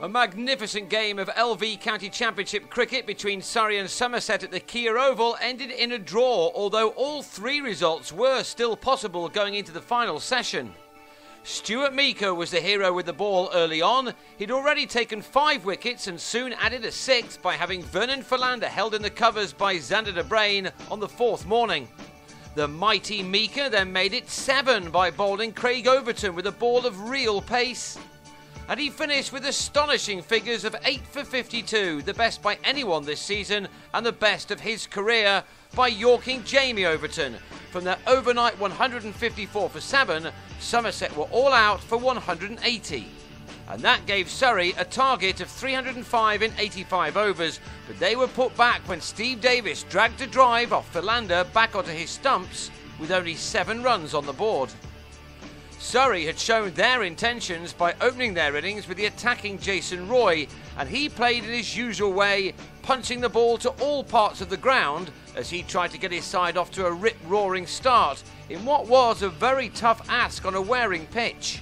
A magnificent game of LV County Championship cricket between Surrey and Somerset at the Kia Oval ended in a draw, although all three results were still possible going into the final session. Stuart Meeker was the hero with the ball early on. He'd already taken 5 wickets and soon added a 6th by having Vernon Philander held in the covers by Xander de Bruyn on the 4th morning. The mighty Meeker then made it 7 by bowling Craig Overton with a ball of real pace. And he finished with astonishing figures of 8 for 52, the best by anyone this season and the best of his career by Yorking Jamie Overton. From their overnight 154 for 7, Somerset were all out for 180. And that gave Surrey a target of 305 in 85 overs, but they were put back when Steve Davis dragged a drive off Philander back onto his stumps with only 7 runs on the board. Surrey had shown their intentions by opening their innings with the attacking Jason Roy, and he played in his usual way, punching the ball to all parts of the ground as he tried to get his side off to a rip-roaring start in what was a very tough ask on a wearing pitch.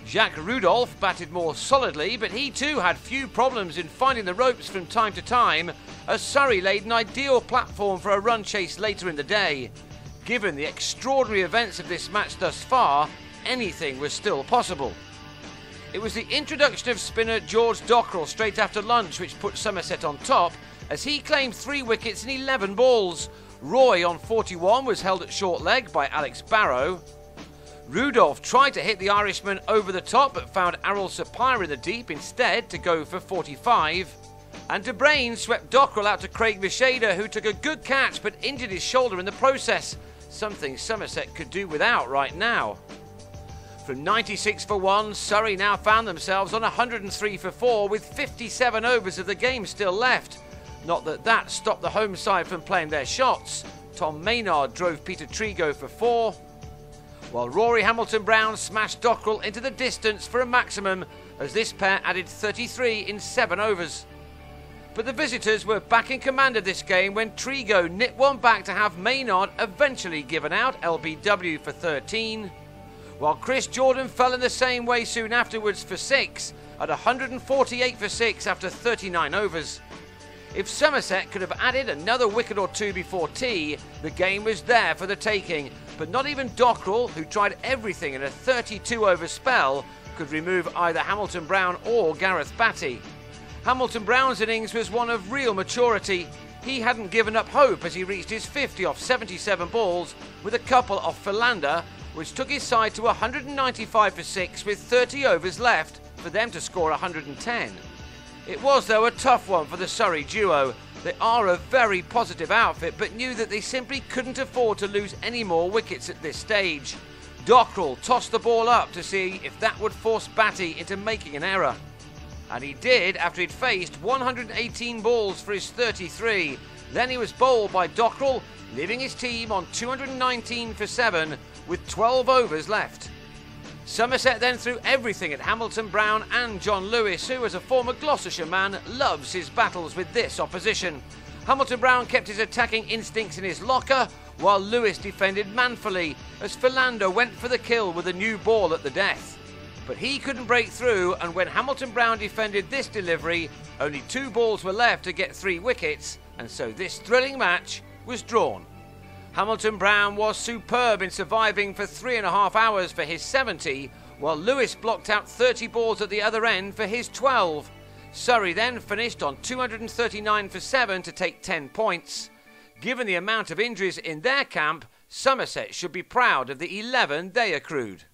Jacques Rudolph batted more solidly, but he too had few problems in finding the ropes from time to time, as Surrey laid an ideal platform for a run chase later in the day. Given the extraordinary events of this match thus far, anything was still possible. It was the introduction of spinner George Dockrell straight after lunch which put Somerset on top, as he claimed 3 wickets in 11 balls. Roy on 41 was held at short leg by Alex Barrow. Rudolph tried to hit the Irishman over the top but found Errol Sapire in the deep instead to go for 45. And de Bruyn swept Dockrell out to Craig Mishada, who took a good catch but injured his shoulder in the process, something Somerset could do without right now. From 96 for 1, Surrey now found themselves on 103 for 4 with 57 overs of the game still left. Not that that stopped the home side from playing their shots. Tom Maynard drove Peter Trigo for 4, while Rory Hamilton-Brown smashed Dockrell into the distance for a maximum, as this pair added 33 in 7 overs. But the visitors were back in command of this game when Trigo nipped one back to have Maynard eventually given out, LBW for 13. While Chris Jordan fell in the same way soon afterwards for 6, at 148 for 6 after 39 overs. If Somerset could have added another wicket or 2 before tea, the game was there for the taking, but not even Dockrell, who tried everything in a 32-over spell, could remove either Hamilton-Brown or Gareth Batty. Hamilton-Brown's innings was one of real maturity. He hadn't given up hope as he reached his 50 off 77 balls, with a couple off Philander, which took his side to 195 for 6 with 30 overs left for them to score 110. It was, though, a tough one for the Surrey duo. They are a very positive outfit, but knew that they simply couldn't afford to lose any more wickets at this stage. Dockrell tossed the ball up to see if that would force Batty into making an error. And he did after he'd faced 118 balls for his 33. Then he was bowled by Dockrell, leaving his team on 219 for 7 with 12 overs left. Somerset then threw everything at Hamilton-Brown and John Lewis, who, as a former Gloucestershire man, loves his battles with this opposition. Hamilton-Brown kept his attacking instincts in his locker, while Lewis defended manfully, as Philander went for the kill with a new ball at the death. But he couldn't break through, and when Hamilton-Brown defended this delivery, only 2 balls were left to get 3 wickets, and so this thrilling match was drawn. Hamilton-Brown was superb in surviving for 3.5 hours for his 70, while Lewis blocked out 30 balls at the other end for his 12. Surrey then finished on 239 for 7 to take 10 points. Given the amount of injuries in their camp, Somerset should be proud of the 11 they accrued.